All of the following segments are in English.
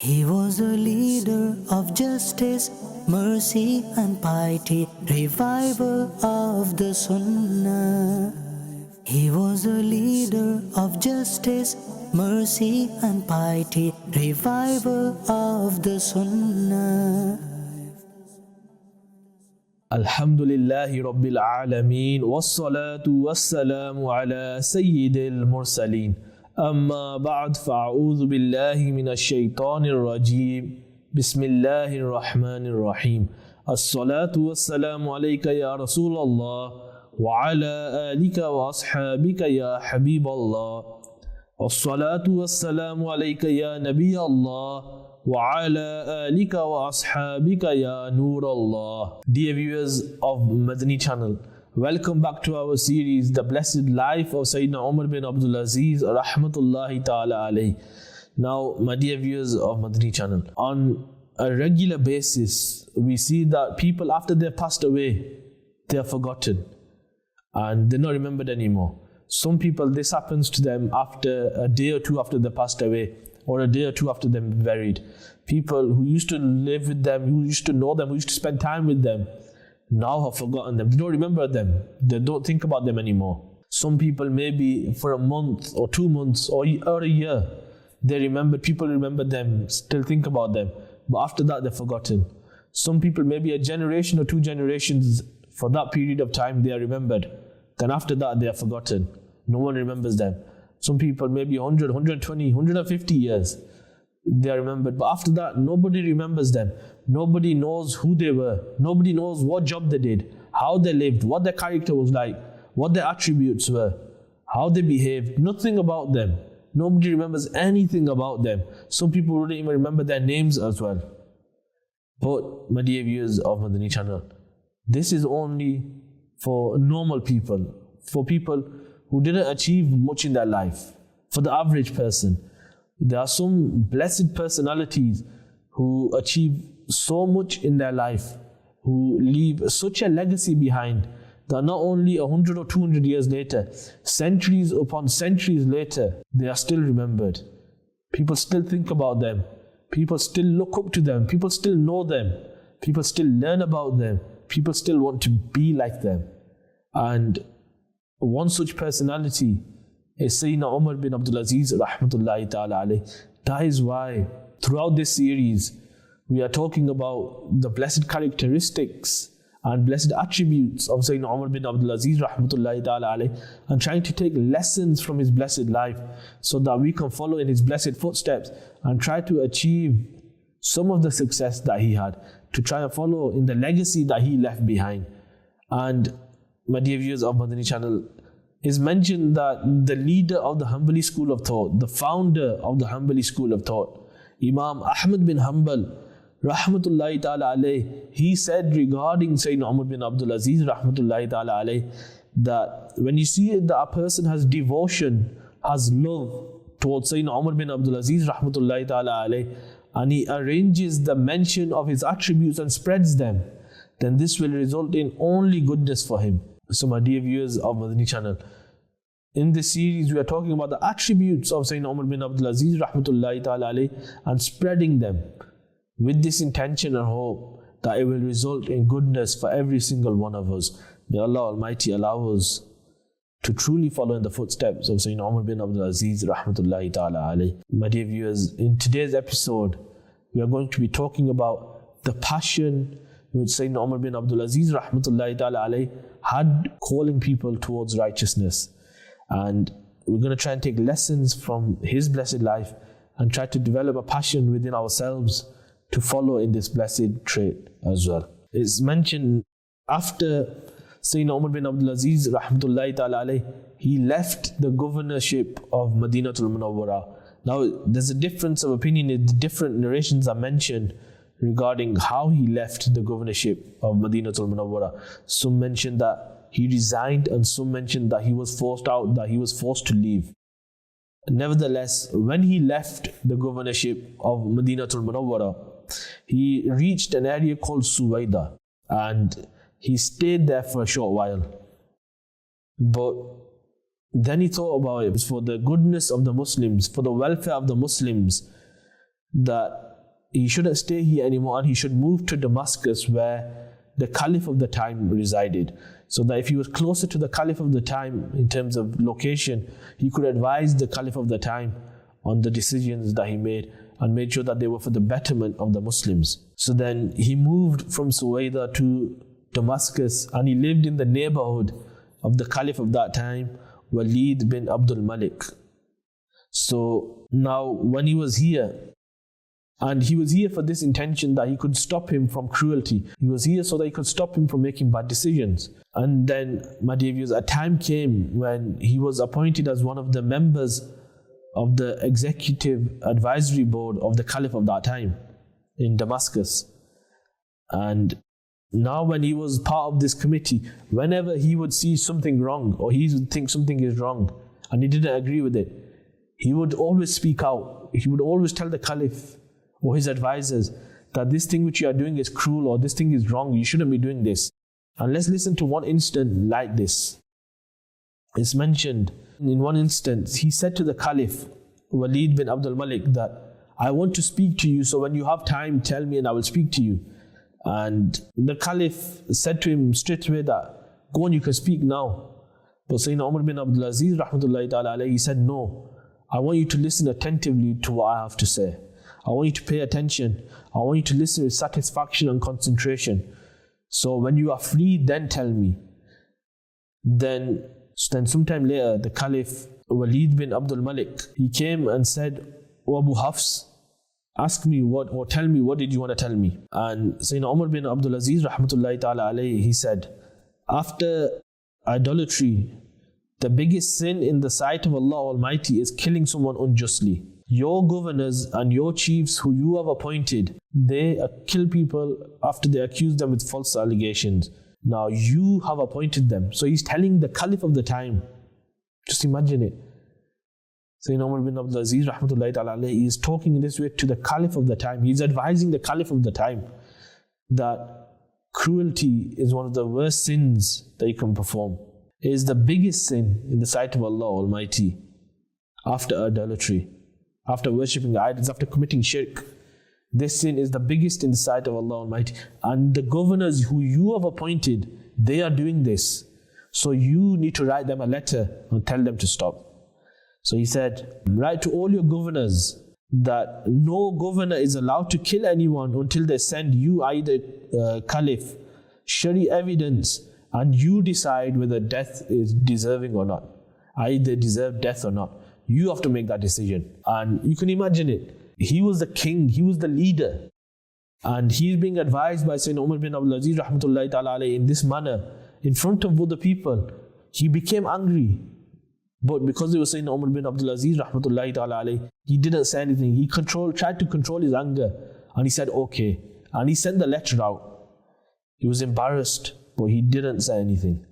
He was a leader of justice, mercy and piety, revival of the Sunnah. He was a leader of justice, mercy and piety, revival of the Sunnah. Alhamdulillahi Rabbil Alameen, wassalatu wassalamu ala Sayyidil Mursaleen. Amma ba'd, fa'a'udhu billahi minash shaitanir rajeem. Bismillahir Rahmanir Rahim. As-salatu wassalamu alayka ya Rasulallah, wa ala alika wa ashabika ya Habiballah. As-salatu wassalamu alayka ya Nabi Allah, وَعَلَىٰ آلِكَ وَأَصْحَابِكَ يَا نُورَ اللَّهِ. Dear viewers of Madani Channel, welcome back to our series, The Blessed Life of Sayiduna Umar bin Abdul Aziz, rahmatullahi ta'ala alayhi. Now, my dear viewers of Madani Channel, on a regular basis, we see that people after they've passed away, they are forgotten and they're not remembered anymore. Some people, this happens to them after a day or two after they passed away, or a day or two after them buried. People who used to live with them, who used to know them, who used to spend time with them, now have forgotten them. They don't remember them. They don't think about them anymore. Some people maybe for a month or 2 months or a year, they remember, people remember them, still think about them. But after that, they're forgotten. Some people maybe a generation or 2 generations, for that period of time, they are remembered. Then after that, they are forgotten. No one remembers them. Some people maybe 100, 120, 150 years, they are remembered. But after that, nobody remembers them. Nobody knows who they were. Nobody knows what job they did, how they lived, what their character was like, what their attributes were, how they behaved. Nothing about them. Nobody remembers anything about them. Some people wouldn't even remember their names as well. But my dear viewers of Madani Channel, this is only for normal people, for people who didn't achieve much in their life. For the average person, there are some blessed personalities who achieve so much in their life, who leave such a legacy behind that not only 100 or 200 years later, centuries upon centuries later, they are still remembered. People still think about them. People still look up to them. People still know them. People still learn about them. People still want to be like them. And one such personality is Sayyiduna Umar bin Abdul Aziz, rahmatullahi ta'ala alayhi. That is why throughout this series, we are talking about the blessed characteristics and blessed attributes of Sayyiduna Umar bin Abdul Aziz, rahmatullahi ta'ala alayhi, and trying to take lessons from his blessed life so that we can follow in his blessed footsteps and try to achieve some of the success that he had, to try and follow in the legacy that he left behind. And my dear viewers of Madani Channel, is mentioned that the leader of the Hanbali school of thought, the founder of the Hanbali school of thought, Imam Ahmad bin Hanbal, rahmatullahi ta'ala alayhi, he said regarding Sayyidina Umar bin Abdul Aziz, rahmatullahi ta'ala alayhi, that when you see that a person has devotion, has love towards Sayyidina Umar bin Abdul Aziz, rahmatullahi ta'ala alayhi, and he arranges the mention of his attributes and spreads them, then this will result in only goodness for him. So my dear viewers of Madani Channel, in this series we are talking about the attributes of Sayyidina Umar bin Abdul Aziz, rahmatullahi ta'ala alayhi, and spreading them with this intention and hope that it will result in goodness for every single one of us. May Allah Almighty allow us to truly follow in the footsteps of Sayyidina Umar bin Abdul Aziz, rahmatullahi ta'ala alayhi. My dear viewers, in today's episode, we are going to be talking about the passion which Sayyidina Umar bin Abdul Aziz, rahmatullahi ta'ala alayhi, had calling people towards righteousness. And we're going to try and take lessons from his blessed life and try to develop a passion within ourselves to follow in this blessed trait as well. It's mentioned after Sayyidina Umar bin Abdul Aziz, rahmatullahi ta'ala alayhi, he left the governorship of Madinatul Munawwara. Now, there's a difference of opinion. The different narrations are mentioned regarding how he left the governorship of Madinatul Munawwara. Some mention that he resigned, and some mention that he was forced out, that he was forced to leave. Nevertheless, when he left the governorship of Madinatul Munawwara, he reached an area called Suwaida, and he stayed there for a short while. But then he thought about it. It was for the goodness of the Muslims, for the welfare of the Muslims, that he shouldn't stay here anymore and he should move to Damascus, where the Caliph of the time resided, so that if he was closer to the Caliph of the time in terms of location, he could advise the Caliph of the time on the decisions that he made and made sure that they were for the betterment of the Muslims. So then he moved from Suwaida to Damascus, and he lived in the neighborhood of the Caliph of that time, Walid bin Abdul Malik. So now when he was here, and he was here for this intention that he could stop him from cruelty. He was here so that he could stop him from making bad decisions. And then, my dear viewers, a time came when he was appointed as one of the members of the executive advisory board of the Caliph of that time in Damascus. And now when he was part of this committee, whenever he would see something wrong, or he would think something is wrong and he didn't agree with it, he would always speak out. He would always tell the Caliph or his advisors that this thing which you are doing is cruel, or this thing is wrong, you shouldn't be doing this. And let's listen to one instance like this. It's mentioned in one instance, he said to the Caliph, Walid bin Abdul Malik, that I want to speak to you, so when you have time, tell me and I will speak to you. And the Caliph said to him straight away that, go on, you can speak now. But Sayyidina Umar bin Abdul Aziz, rahmatullahi ta'ala alayhi, he said, no, I want you to listen attentively to what I have to say. I want you to pay attention. I want you to listen with satisfaction and concentration. So when you are free, then tell me. Then sometime later, the Caliph Walid bin Abdul Malik, he came and said, O Abu Hafs, ask me what, or tell me, what did you want to tell me? And Sayyidina Umar bin Abdul Aziz, rahmatullahi ta'ala alayhi, he said, after idolatry, the biggest sin in the sight of Allah Almighty is killing someone unjustly. Your governors and your chiefs who you have appointed, they kill people after they accuse them with false allegations. Now you have appointed them. So he's telling the Caliph of the time. Just imagine it. Sayyidina Umar bin Abdul Aziz, rahmatullahi ta'ala alayhi, is talking in this way to the Caliph of the time. He's advising the Caliph of the time that cruelty is one of the worst sins that you can perform. It is the biggest sin in the sight of Allah Almighty after idolatry. After worshipping idols, after committing shirk. This sin is the biggest in the sight of Allah Almighty. And the governors who you have appointed, they are doing this. So you need to write them a letter and tell them to stop. So he said, write to all your governors that no governor is allowed to kill anyone until they send you, either Caliph, Shari evidence, and you decide whether death is deserving or not. Either deserve death or not. You have to make that decision. And you can imagine it. He was the king, he was the leader. And he's being advised by Sayyidina Umar bin Abdul Aziz, rahmatullahi ta'ala alayhi, in this manner, in front of both the people. He became angry. But because it was Sayyidina Umar bin Abdul Aziz, rahmatullahi ta'ala alayhi, he didn't say anything. He tried to control his anger. And he said, okay. And he sent the letter out. He was embarrassed, but he didn't say anything.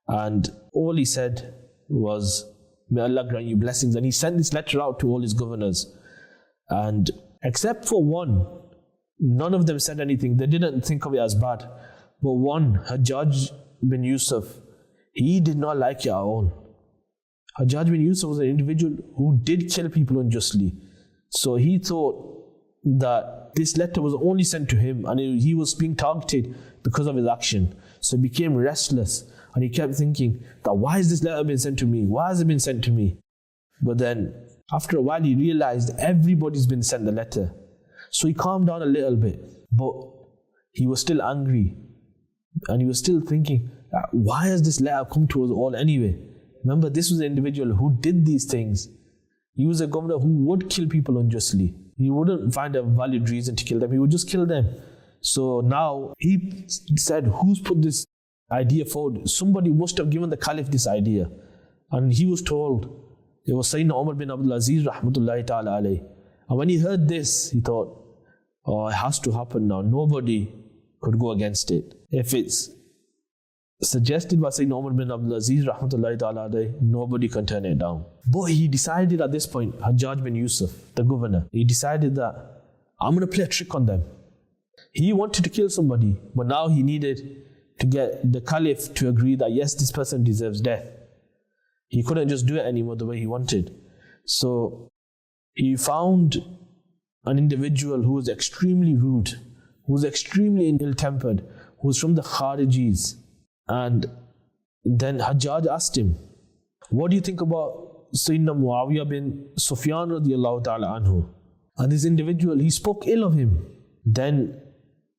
And all he said was, may Allah grant you blessings. And he sent this letter out to all his governors. And except for one, none of them said anything. They didn't think of it as bad. But one, Hajjaj bin Yusuf, he did not like it at all. Hajjaj bin Yusuf was an individual who did kill people unjustly. So he thought that this letter was only sent to him and he was being targeted because of his action. So he became restless. And he kept thinking that why has this letter been sent to me? Why has it been sent to me? But then after a while he realized everybody's been sent the letter. So he calmed down a little bit. But he was still angry. And he was still thinking, why has this letter come to us all anyway? Remember, this was an individual who did these things. He was a governor who would kill people unjustly. He wouldn't find a valid reason to kill them. He would just kill them. So now he said, who's put this idea forward? Somebody must have given the Caliph this idea. And he was told, it was Sayyidina Umar bin Abdul Aziz, rahmatullahi ta'ala alayhi. And when he heard this, he thought, oh, it has to happen now. Nobody could go against it. If it's suggested by Sayyidina Umar bin Abdul Aziz, rahmatullahi ta'ala alayhi, nobody can turn it down. But he decided at this point, Hajjaj bin Yusuf, the governor, he decided that I'm going to play a trick on them. He wanted to kill somebody, but now he needed to get the Caliph to agree that yes, this person deserves death. He couldn't just do it anymore the way he wanted. So he found an individual who was extremely rude, who was extremely ill-tempered, who was from the Kharijis. And then Hajjaj asked him, what do you think about Sayyidina Muawiyah bin Sufyan radiallahu ta'ala anhu? And this individual, he spoke ill of him. Then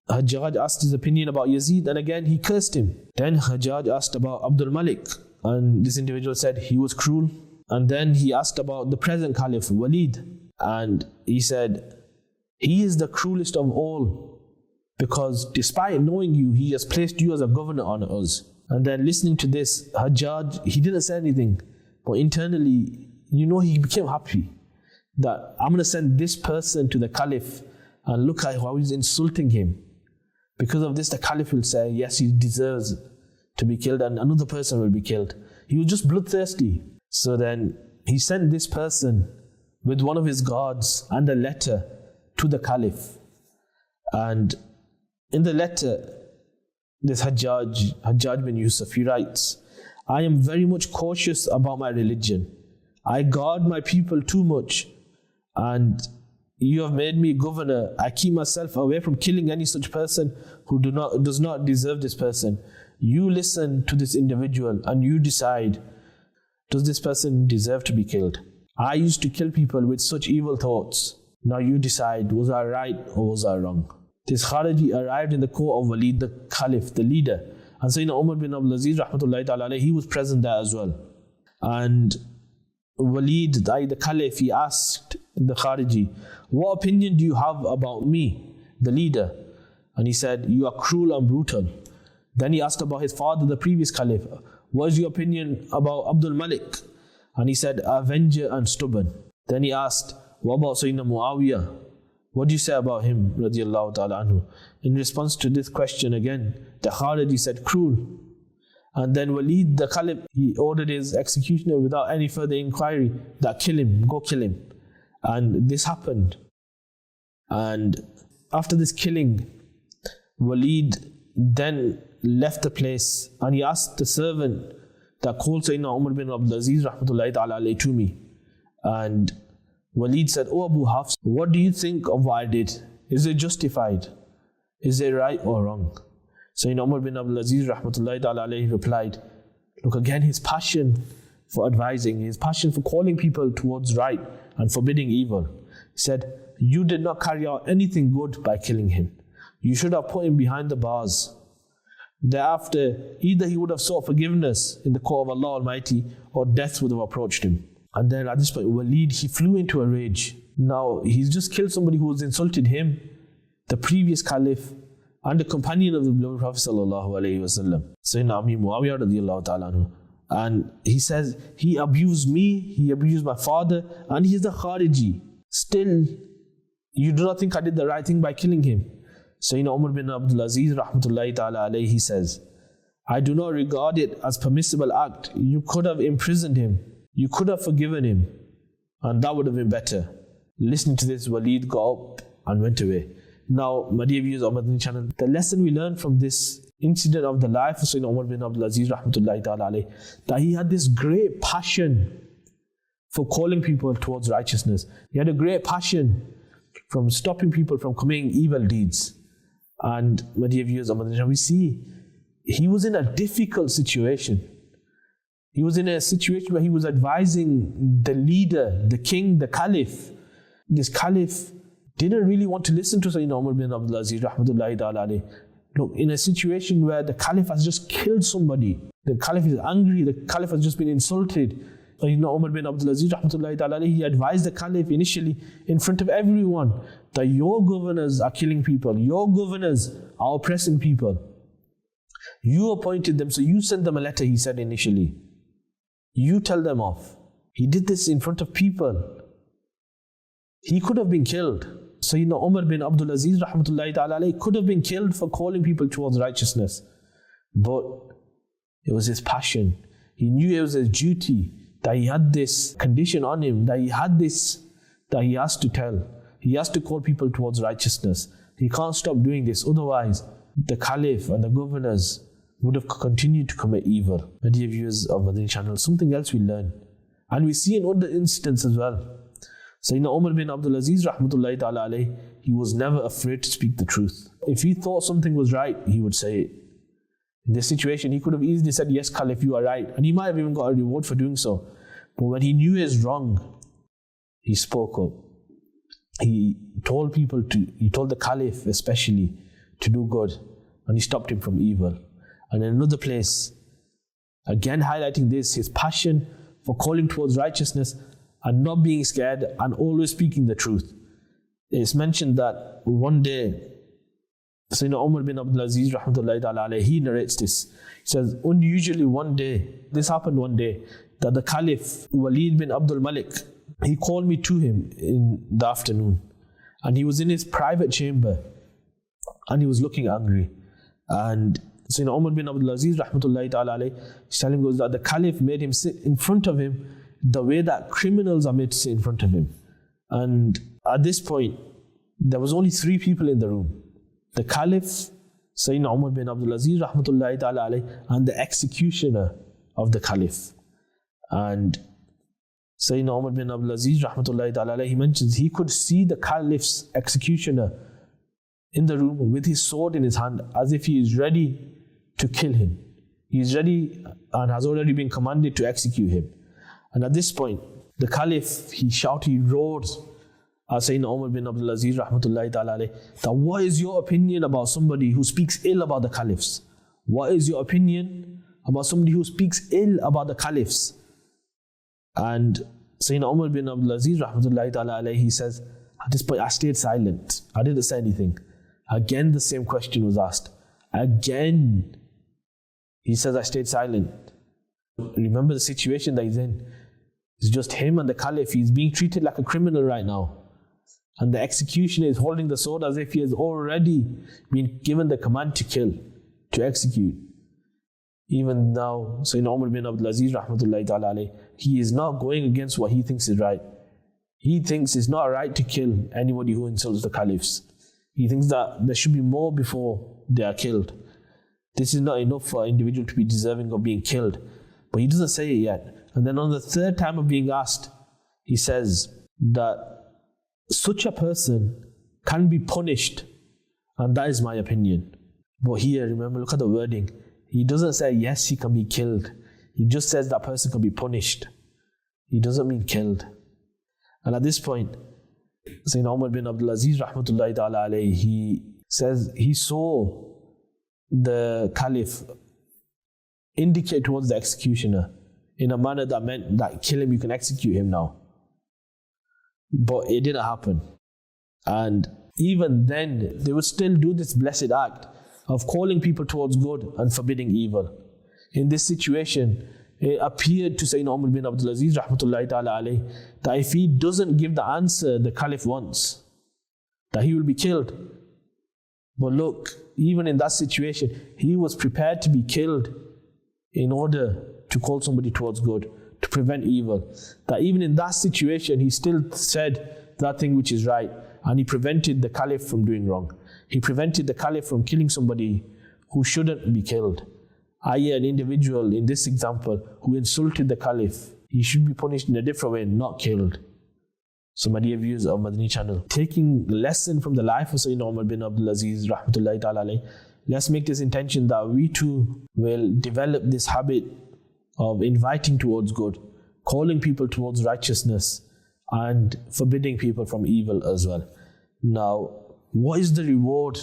Hajjaj asked his opinion about Yazid, and again he cursed him. Then Hajjaj asked about Abdul Malik, and this individual said he was cruel. And then he asked about the present Caliph, Walid, and he said, he is the cruelest of all, because despite knowing you, he has placed you as a governor on us. And then listening to this, Hajjaj, he didn't say anything, but internally, he became happy that I'm going to send this person to the Caliph, and look at how he's insulting him. Because of this, the Caliph will say, yes, he deserves to be killed, and another person will be killed. He was just bloodthirsty. So then he sent this person with one of his guards and a letter to the Caliph. And in the letter, this Hajjaj bin Yusuf, he writes, I am very much cautious about my religion. I guard my people too much, and you have made me governor. I keep myself away from killing any such person who does not deserve this person. You listen to this individual and you decide, does this person deserve to be killed? I used to kill people with such evil thoughts. Now you decide, was I right or was I wrong? This Khariji arrived in the court of Walid, the Caliph, the leader. And Sayyidina Umar bin Abdul Aziz, rahmatullahi ta'ala, he was present there as well. And Walid, the Caliph, he asked the Khariji, what opinion do you have about me, the leader? And he said, you are cruel and brutal. Then he asked about his father, the previous Caliph. What is your opinion about Abdul Malik? And he said, avenger and stubborn. Then he asked, what about Sayyidina Muawiyah? What do you say about him, radiallahu ta'ala anhu? In response to this question again, the Khariji said, cruel. And then Walid, the Caliph, he ordered his executioner without any further inquiry that kill him, go kill him. And this happened. And after this killing, Walid then left the place and he asked the servant that called Sayyidina Umar bin Abdul Aziz rahmatullahi ta'ala alayhi to me. And Walid said, oh Abu Hafs, what do you think of what I did? Is it justified? Is it right or wrong? Sayyidina Umar bin Abdul Aziz rahmatullahi ta'ala alayhi replied, look again, his passion for advising, his passion for calling people towards right and forbidding evil. He said, you did not carry out anything good by killing him. You should have put him behind the bars. Thereafter, either he would have sought forgiveness in the court of Allah Almighty, or death would have approached him. And then at this point, Walid, he flew into a rage. Now, he's just killed somebody who has insulted him, the previous Caliph, and the companion of the beloved Prophet sallallahu alaihi wasallam, Sayyidina Amir Muawiyah radiallahu ta'ala anhu. And he says, he abused me, he abused my father, and he is the Khariji. Still, you do not think I did the right thing by killing him? Sayyidina Umar bin Abdul Aziz rahmatullahi ta'ala alayhi, he says, I do not regard it as permissible act. You could have imprisoned him. You could have forgiven him. And that would have been better. Listening to this, Walid got up and went away. Now, my dear viewers of Madani Channel, the lesson we learned from this incident of the life of Sayyidina Umar bin Abdul Aziz rahmatullahi ta'ala alayhi, that he had this great passion for calling people towards righteousness. He had a great passion from stopping people from committing evil deeds. And my dear viewers of Madani Channel, we see he was in a difficult situation. He was in a situation where he was advising the leader, the king, the caliph. This caliph didn't really want to listen to Sayyidina Umar bin Abdul Aziz rahmatullahi ta'ala alayhi. Look, in a situation where the caliph has just killed somebody, the caliph is angry, the caliph has just been insulted. Sayyidina Umar bin Abdul Aziz rahmatullahi ta'ala alayhi, he advised the caliph initially in front of everyone that your governors are killing people, your governors are oppressing people. You appointed them, so you send them a letter, he said initially. You tell them off. He did this in front of people. He could have been killed. Sayyidina Umar bin Abdul Aziz rahmatullahi ta'ala alayhi could have been killed for calling people towards righteousness. But it was his passion. He knew it was his duty, that he had this condition on him, that he had this, that he has to tell. He has to call people towards righteousness. He can't stop doing this. Otherwise, the caliph and the governors would have continued to commit evil. My dear viewers of Madani Channel, something else we learn. And we see in other incidents as well. Sayyidina Umar bin Abdul Aziz rahmatullahi ta'ala alayhi, he was never afraid to speak the truth. If he thought something was right, he would say it. In this situation, he could have easily said, yes, Caliph, you are right. And he might have even got a reward for doing so. But when he knew it was wrong, he spoke up. He told the Caliph especially to do good. And he stopped him from evil. And in another place, again highlighting this, his passion for calling towards righteousness and not being scared and always speaking the truth. It's mentioned that one day, Sayyidina Umar bin Abdul Aziz rahmatullahi ta'ala alayhi, he narrates this. He says, unusually one day, this happened one day, that the Caliph Walid bin Abdul Malik, he called me to him in the afternoon. And he was in his private chamber and he was looking angry. And Sayyidina Umar bin Abdul Aziz rahmatullahi ta'ala alayhi, he's telling us that the Caliph made him sit in front of him the way that criminals are made to sit in front of him. And at this point, there was only 3 people in the room. The Caliph, Sayyidina Umar bin Abdul Aziz rahmatullahi ta'ala alayhi, and the executioner of the Caliph. And Sayyidina Umar bin Abdul Aziz rahmatullahi ta'ala alayhi, he mentions he could see the Caliph's executioner in the room with his sword in his hand as if he is ready to kill him. He is ready and has already been commanded to execute him. And at this point, the Caliph, he shouted, he roared at Sayyidina Umar bin Abdul Aziz rahmatullahi ta'ala alayhi, that what is your opinion about somebody who speaks ill about the Caliphs? What is your opinion about somebody who speaks ill about the Caliphs? And Sayyidina Umar bin Abdul Aziz rahmatullahi ta'ala alayhi, he says, at this point I stayed silent. I didn't say anything. Again the same question was asked. Again, he says, I stayed silent. Remember the situation that he's in. It's just him and the Caliph. He's being treated like a criminal right now. And the executioner is holding the sword as if he has already been given the command to kill, to execute. Even now, Sayyidina Umar bin Abdul Aziz rahmatullahi ta'ala alayhi, he is not going against what he thinks is right. He thinks it's not right to kill anybody who insults the Caliphs. He thinks that there should be more before they are killed. This is not enough for an individual to be deserving of being killed. But he doesn't say it yet. And then on the 3rd time of being asked, he says that such a person can be punished, and that is my opinion. But here, remember, look at the wording. He doesn't say, yes, he can be killed. He just says that person can be punished. He doesn't mean killed. And at this point, Sayyidina Umar bin Abdul Aziz rahmatullahi ta'ala alayhi, he says he saw the Caliph indicate towards the executioner in a manner that meant that kill him, you can execute him now. But it didn't happen. And even then, they would still do this blessed act of calling people towards good and forbidding evil. In this situation, it appeared to Sayyidina Umar bin Abdul Aziz rahmatullahi ta'ala alayhi, that if he doesn't give the answer the Caliph wants, that he will be killed. But look, even in that situation, he was prepared to be killed in order to call somebody towards good, to prevent evil. That even in that situation, he still said that thing which is right, and he prevented the Caliph from doing wrong. He prevented the Caliph from killing somebody who shouldn't be killed. I.e., an individual in this example who insulted the Caliph, he should be punished in a different way, not killed. So, my dear viewers of Madani Channel, taking lesson from the life of Sayyidina Umar bin Abdul Aziz rahmatullahi ta'ala alayhi, let's make this intention that we too will develop this habit of inviting towards good, calling people towards righteousness, and forbidding people from evil as well. Now, what is the reward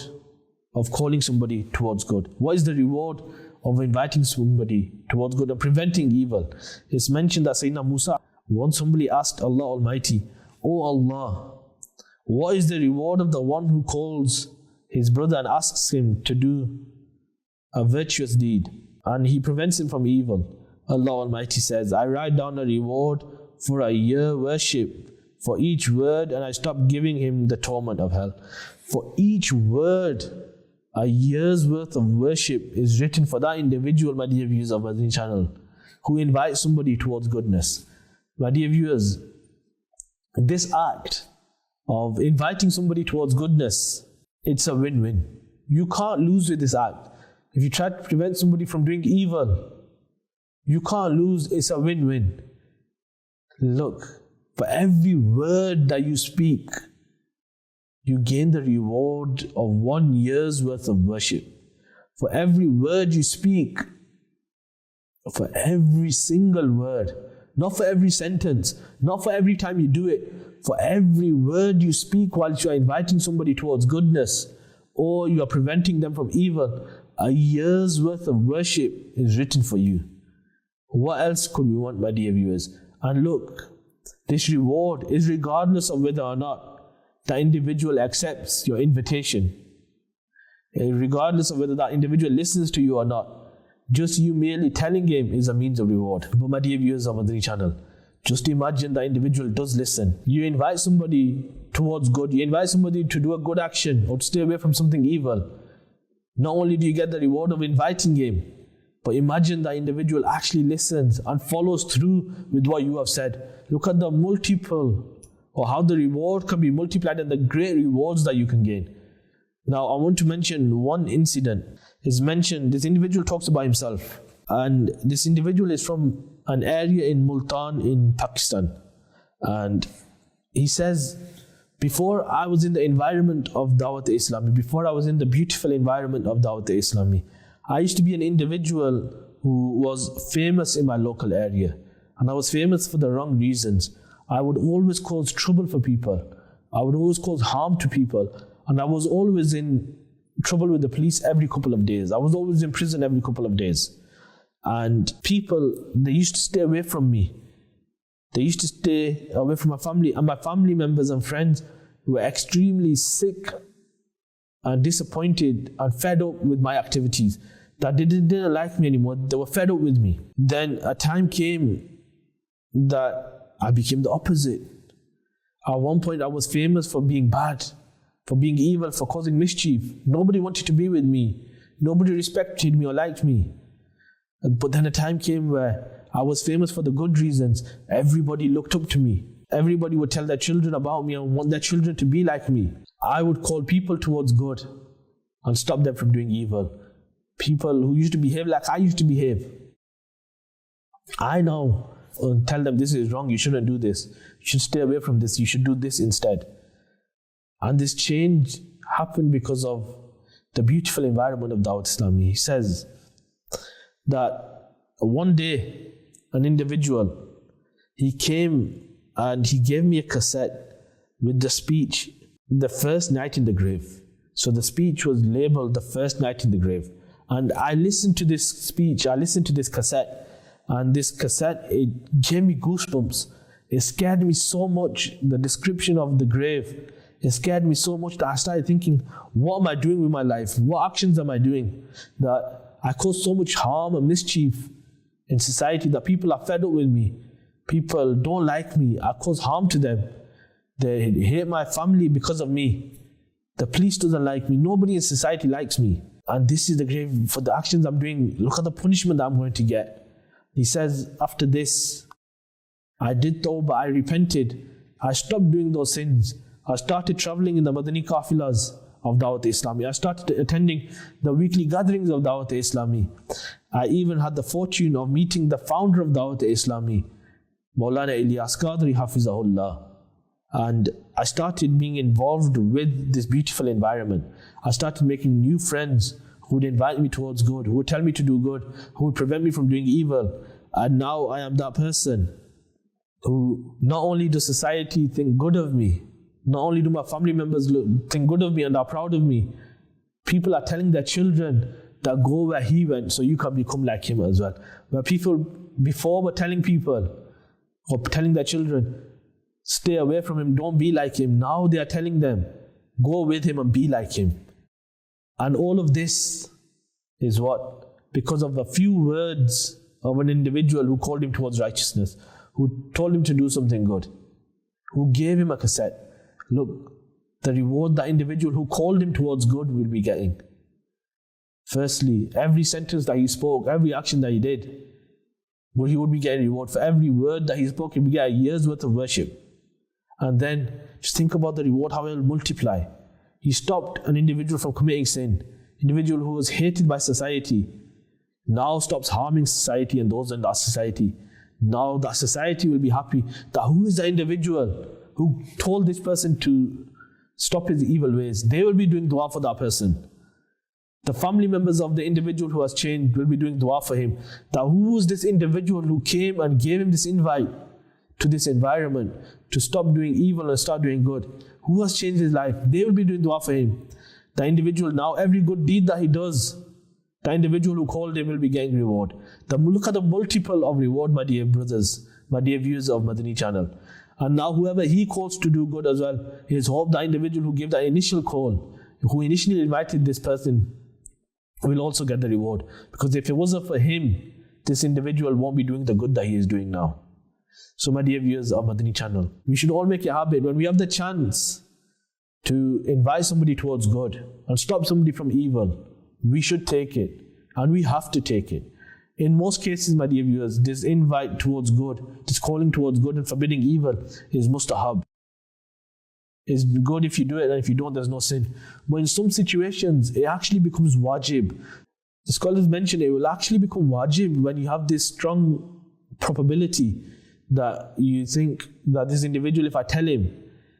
of calling somebody towards good? What is the reward of inviting somebody towards good and preventing evil? It's mentioned that Sayyidina Musa once humbly asked Allah Almighty, "O Allah, what is the reward of the one who calls his brother and asks him to do a virtuous deed, and he prevents him from evil?" Allah Almighty says, "I write down a reward for a year worship for each word, and I stop giving him the torment of hell." For each word, a year's worth of worship is written for that individual, my dear viewers of Madani Channel, who invites somebody towards goodness. My dear viewers, this act of inviting somebody towards goodness, it's a win-win. You can't lose with this act. If you try to prevent somebody from doing evil, you can't lose. It's a win-win. Look, For every word that you speak, you gain the reward of 1 year's worth of worship. For every word you speak, for every single word, not for every sentence, not for every time you do it, for every word you speak whilst you are inviting somebody towards goodness or you are preventing them from evil, a year's worth of worship is written for you. What else could we want, my dear viewers? And look, this reward is regardless of whether or not the individual accepts your invitation, regardless of whether that individual listens to you or not. Just you merely telling him is a means of reward. But my dear viewers of Madani Channel, just imagine the individual does listen. You invite somebody towards good, you invite somebody to do a good action or to stay away from something evil. Not only do you get the reward of inviting him, but imagine the individual actually listens and follows through with what you have said. Look at the multiple, or how the reward can be multiplied and the great rewards that you can gain. Now, I want to mention one incident. It's mentioned, this individual talks about himself. And this individual is from an area in Multan in Pakistan. And he says, before I was in the environment of Dawat-e-Islami, before I was in the beautiful environment of Dawat-e-Islami, I used to be an individual who was famous in my local area. And I was famous for the wrong reasons. I would always cause trouble for people. I would always cause harm to people. And I was always in trouble with the police every couple of days. I was always in prison every couple of days. And people, they used to stay away from me. They used to stay away from my family. And my family members and friends were extremely sick and disappointed and fed up with my activities. That they didn't like me anymore. They were fed up with me. Then a time came that I became the opposite. At one point I was famous for being bad, for being evil, for causing mischief. Nobody wanted to be with me. Nobody respected me or liked me. But then a time came where I was famous for the good reasons. Everybody looked up to me. Everybody would tell their children about me and want their children to be like me. I would call people towards good and stop them from doing evil. People who used to behave like I used to behave, I now tell them this is wrong, you shouldn't do this. You should stay away from this, you should do this instead. And this change happened because of the beautiful environment of Dawat Islami. He says that one day, an individual, he came and he gave me a cassette with the speech, The First Night in the Grave. So the speech was labeled The First Night in the Grave. And I listened to this speech, I listened to this cassette, and this cassette, it gave me goosebumps. It scared me so much, the description of the grave. It scared me so much that I started thinking, what am I doing with my life? What actions am I doing? That I cause so much harm and mischief in society, that people are fed up with me. People don't like me. I cause harm to them. They hate my family because of me. The police doesn't like me. Nobody in society likes me. And this is the grave for the actions I'm doing. Look at the punishment that I'm going to get. He says, after this, I did tawbah, I repented. I stopped doing those sins. I started traveling in the Madani Kafilas of Dawat-e-Islami. I started attending the weekly gatherings of Dawat-e-Islami. I even had the fortune of meeting the founder of Dawat-e-Islami, Maulana Ilyas Qadri Hafizahullah. And I started being involved with this beautiful environment. I started making new friends who would invite me towards good, who would tell me to do good, who would prevent me from doing evil. And now I am that person who not only does society think good of me, not only do my family members think good of me and are proud of me, people are telling their children that go where he went so you can become like him as well. Where people before were telling people or telling their children, stay away from him, don't be like him. Now they are telling them, go with him and be like him. And all of this is what? Because of a few words of an individual who called him towards righteousness, who told him to do something good, who gave him a cassette. Look, the reward that individual who called him towards good will be getting. Firstly, every sentence that he spoke, every action that he did, well, he would be getting reward. For every word that he spoke, he would get a year's worth of worship. And then just think about the reward, how it will multiply. He stopped an individual from committing sin. Individual who was hated by society now stops harming society and those in that society. Now the society will be happy that who is the individual who told this person to stop his evil ways. They will be doing dua for that person. The family members of the individual who has changed will be doing dua for him. That who was this individual who came and gave him this invite to this environment to stop doing evil and start doing good? Who has changed his life? They will be doing dua for him. The individual, now every good deed that he does, the individual who called him will be getting reward. Look at the multiple of reward, my dear brothers, my dear viewers of Madani Channel. And now whoever he calls to do good as well, his hope the individual who gave the initial call, who initially invited this person, will also get the reward. Because if it wasn't for him, this individual won't be doing the good that he is doing now. So my dear viewers of Madani Channel, we should all make a habit when we have the chance to invite somebody towards good and stop somebody from evil. We should take it, and we have to take it. In most cases, my dear viewers, this invite towards good, this calling towards good and forbidding evil is mustahab. It's good if you do it, and if you don't, there's no sin. But in some situations, it actually becomes wajib. The scholars mention it will actually become wajib when you have this strong probability that you think that this individual, if I tell him,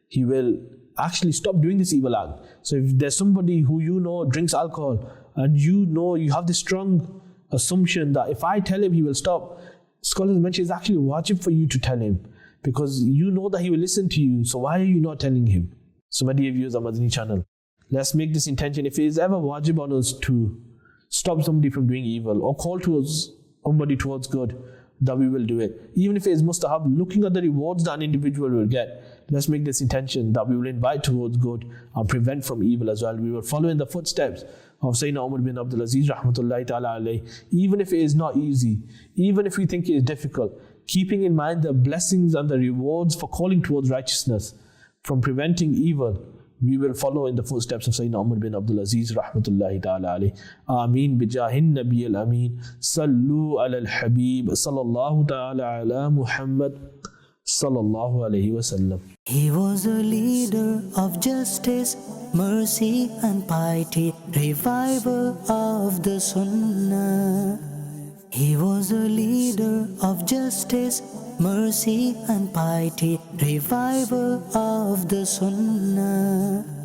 he will actually stop doing this evil act. So if there's somebody who you know drinks alcohol, and you know you have this strong assumption that if I tell him, he will stop, scholars mention it's actually wajib for you to tell him, because you know that he will listen to you. So why are you not telling him? So my dear viewers of Madani Channel, let's make this intention. If it is ever wajib on us to stop somebody from doing evil or call towards somebody towards good, that we will do it. Even if it is mustahab, looking at the rewards that an individual will get, let's make this intention that we will invite towards good and prevent from evil as well. We will follow in the footsteps of Sayiduna Umar bin Abdul Aziz rahmatullahi ta'ala alayhi. Even if it is not easy, even if we think it is difficult, keeping in mind the blessings and the rewards for calling towards righteousness, from preventing evil, we will follow in the footsteps of Sayyidina Umar bin Abdul Aziz rahmatullahi ta'ala alayhi. Ameen bijahin nabiy al-ameen. Sallu ala al-habib. Sallallahu ta'ala ala Muhammad. Sallallahu alayhi wa sallam. He was a leader of justice, mercy and piety, revival of the Sunnah. He was a leader of justice, mercy and piety, revival of the Sunnah.